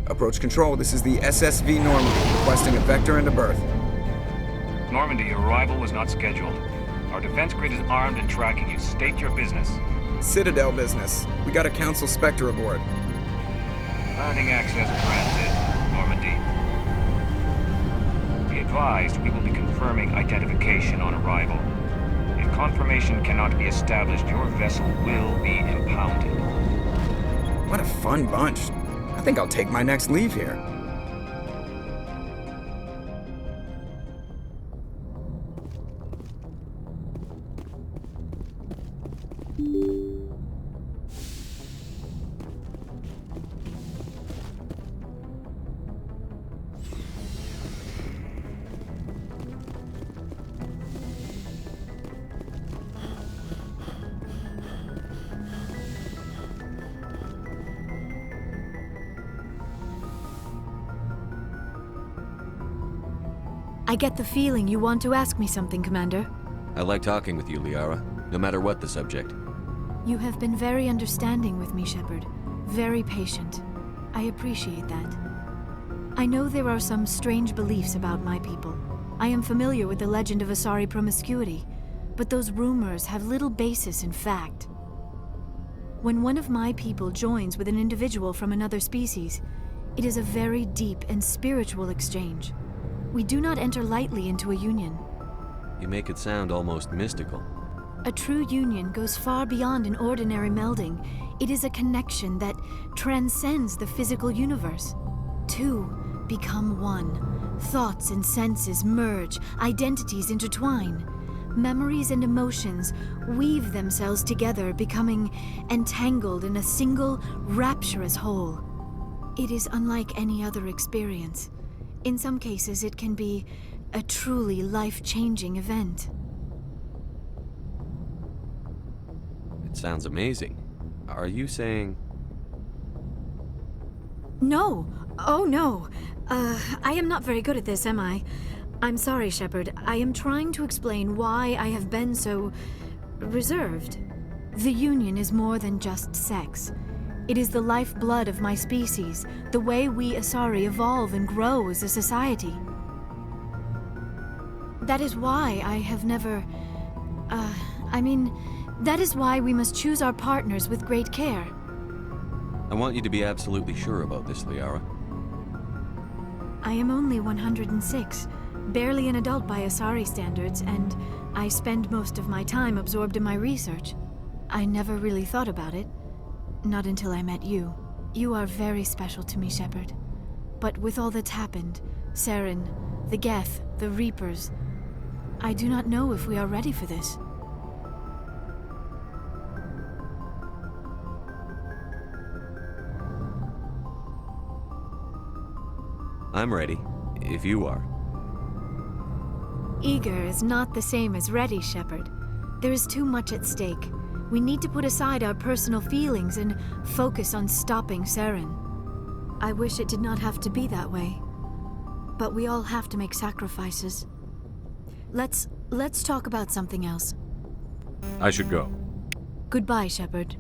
Approach control, this is the SSV Normandy, requesting a vector and a berth. Normandy, your arrival was not scheduled. Our defense grid is armed and tracking you. State your business. Citadel business. We got a Council Spectre aboard. Landing access granted, Normandy. Be advised, we will be confirming identification on arrival. If confirmation cannot be established, your vessel will be impounded. What a fun bunch. I think I'll take my next leave here. I get the feeling you want to ask me something, Commander. I like talking with you, Liara, no matter what the subject. You have been very understanding with me, Shepard. Very patient. I appreciate that. I know there are some strange beliefs about my people. I am familiar with the legend of Asari promiscuity, but those rumors have little basis in fact. When one of my people joins with an individual from another species, it is a very deep and spiritual exchange. We do not enter lightly into a union. You make it sound almost mystical. A true union goes far beyond an ordinary melding. It is a connection that transcends the physical universe. Two become one. Thoughts and senses merge, identities intertwine. Memories and emotions weave themselves together, becoming entangled in a single, rapturous whole. It is unlike any other experience. In some cases, it can be a truly life-changing event. It sounds amazing. Are you saying... No! Oh, no! I am not very good at this, am I? I'm sorry, Shepard. I am trying to explain why I have been so... reserved. The Union is more than just sex. It is the lifeblood of my species, the way we Asari evolve and grow as a society. That is why I have never... that is why we must choose our partners with great care. I want you to be absolutely sure about this, Liara. I am only 106, barely an adult by Asari standards, and I spend most of my time absorbed in my research. I never really thought about it. Not until I met you. You are very special to me, Shepard. But with all that's happened, Saren, the Geth, the Reapers, I do not know if we are ready for this. I'm ready, if you are. Eager is not the same as ready, Shepard. There is too much at stake. We need to put aside our personal feelings and focus on stopping Saren. I wish it did not have to be that way. But we all have to make sacrifices. Let's talk about something else. I should go. Goodbye, Shepard.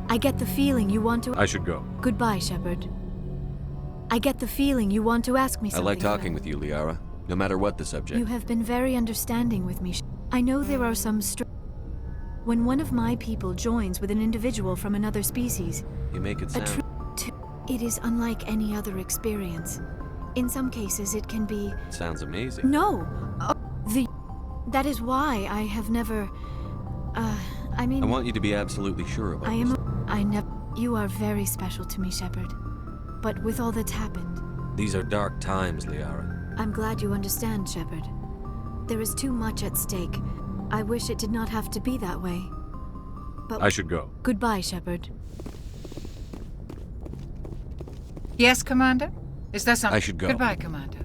I get the feeling you want to. I should go. Goodbye, Shepard. I get the feeling you want to ask me I something. like talking with you, Liara, no matter what the subject. You have been very understanding with me. I know there are some when one of my people joins with an individual from another species, You make it sound... it is unlike any other experience. In some cases, it can be... sounds amazing. No! That is why I have never... I mean... I want you to be absolutely sure about this. I never... You are very special to me, Shepard. But with all that's happened... These are dark times, Liara. I'm glad you understand, Shepard. There is too much at stake. I wish it did not have to be that way. But I should go. goodbye, Shepard. Yes, Commander? Is there something? I should go. Goodbye, Commander.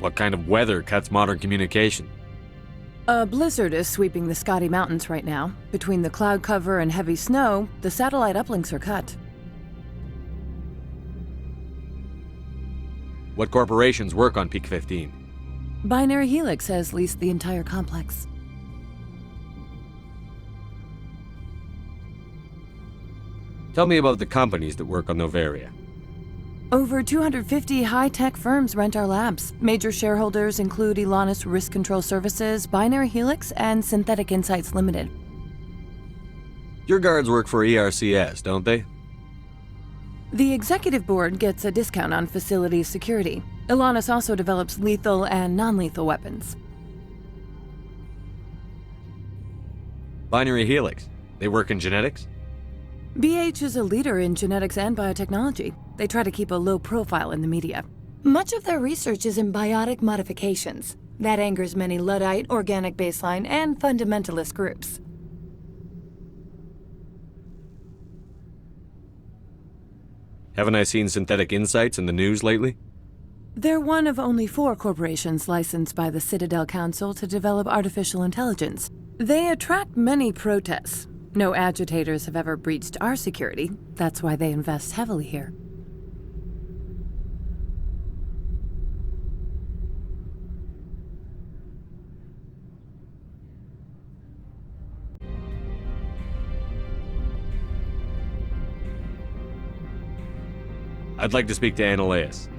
What kind of weather cuts modern communication? A blizzard is sweeping the Scotty Mountains right now. Between the cloud cover and heavy snow, the satellite uplinks are cut. What corporations work on Peak 15? Binary Helix has leased the entire complex. Tell me about the companies that work on Noveria. Over 250 high-tech firms rent our labs. Major shareholders include Elanus Risk Control Services, Binary Helix, and Synthetic Insights Limited. Your guards work for ERCS, don't they? The executive board gets a discount on facility security. Elanus also develops lethal and non-lethal weapons. Binary Helix. They work in genetics? BH is a leader in genetics and biotechnology. They try to keep a low profile in the media. Much of their research is in biotic modifications. That angers many Luddite, organic baseline, and fundamentalist groups. Haven't I seen Synthetic Insights in the news lately? They're one of only 4 corporations licensed by the Citadel Council to develop artificial intelligence. They attract many protests. No agitators have ever breached our security. That's why they invest heavily here. I'd like to speak to Annaleus.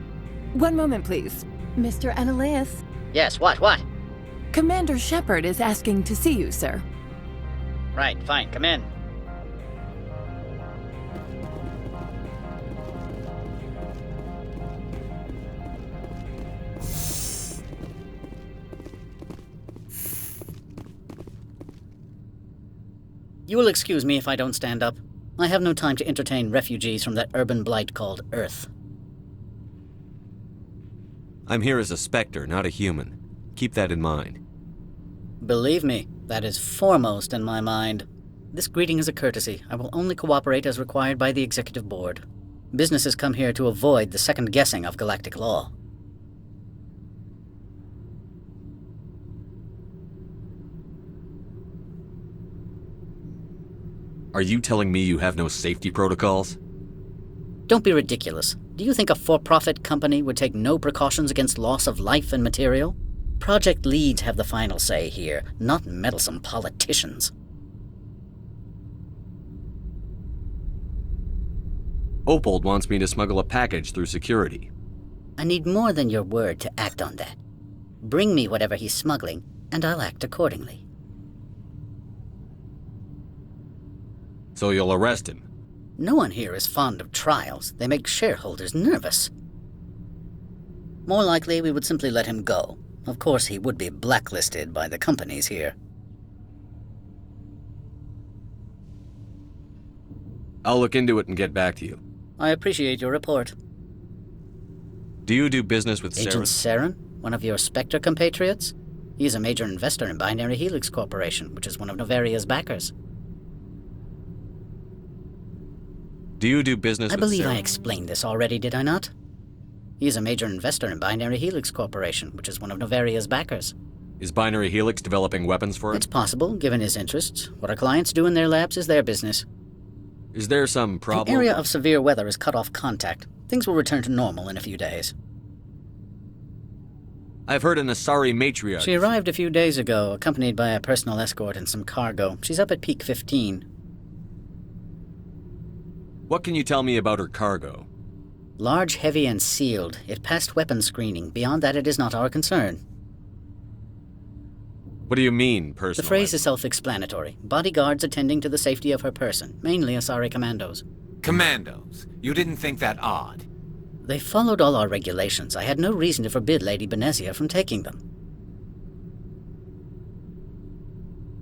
One moment, please. Mr. Annaleus? Yes, what? Commander Shepard is asking to see you, sir. Right, fine, come in. You will excuse me if I don't stand up. I have no time to entertain refugees from that urban blight called Earth. I'm here as a Spectre, not a human. Keep that in mind. Believe me, that is foremost in my mind. This greeting is a courtesy. I will only cooperate as required by the Executive Board. Businesses come here to avoid the second guessing of galactic law. Are you telling me you have no safety protocols? Don't be ridiculous. Do you think a for-profit company would take no precautions against loss of life and material? Project leads have the final say here, not meddlesome politicians. Opold wants me to smuggle a package through security. I need more than your word to act on that. Bring me whatever he's smuggling, and I'll act accordingly. So you'll arrest him? No one here is fond of trials. They make shareholders nervous. More likely, we would simply let him go. Of course, he would be blacklisted by the companies here. I'll look into it and get back to you. I appreciate your report. Do you do business with Agent Saren? Saren? One of your Spectre compatriots? He is a major investor in Binary Helix Corporation, which is one of Noveria's backers. Do you do business I with believe Saren? I explained this already, did I not? He is a major investor in Binary Helix Corporation, which is one of Noveria's backers. Is Binary Helix developing weapons for It's it? possible, given his interests. What our clients do in their labs is their business. Is there some An problem? area of severe weather has cut off contact. Things will return to normal in a few days. I've heard an Asari matriarch. She arrived a few days ago, accompanied by a personal escort and some cargo. She's up at Peak 15. What can you tell me about her cargo? Large, heavy, and sealed. It passed weapons screening. Beyond that, it is not our concern. What do you mean, personal? The phrase is self-explanatory. Bodyguards attending to the safety of her person, mainly Asari commandos. Commandos? You didn't think that odd? They followed all our regulations. I had no reason to forbid Lady Benezia from taking them.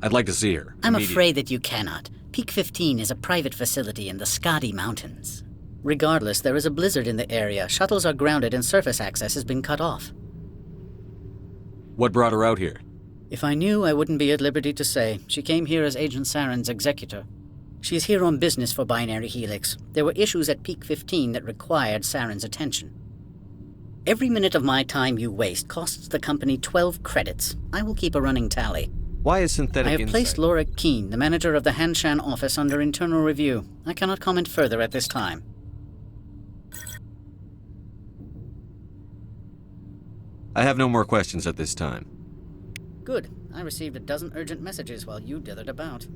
I'd like to see her. I'm immediately. afraid that you cannot. Peak 15 is a private facility in the Scotty Mountains. Regardless, there is a blizzard in the area. Shuttles are grounded and surface access has been cut off. What brought her out here? If I knew, I wouldn't be at liberty to say. She came here as Agent Saren's executor. She's here on business for Binary Helix. There were issues at Peak 15 that required Saren's attention. Every minute of my time you waste costs the company 12 credits. I will keep a running tally. Why is synthetic I have insight? placed Laura Keene, the manager of the Hanshan office, under internal review. I cannot comment further at this time. I have no more questions at this time. Good. I received a dozen urgent messages while you dithered about.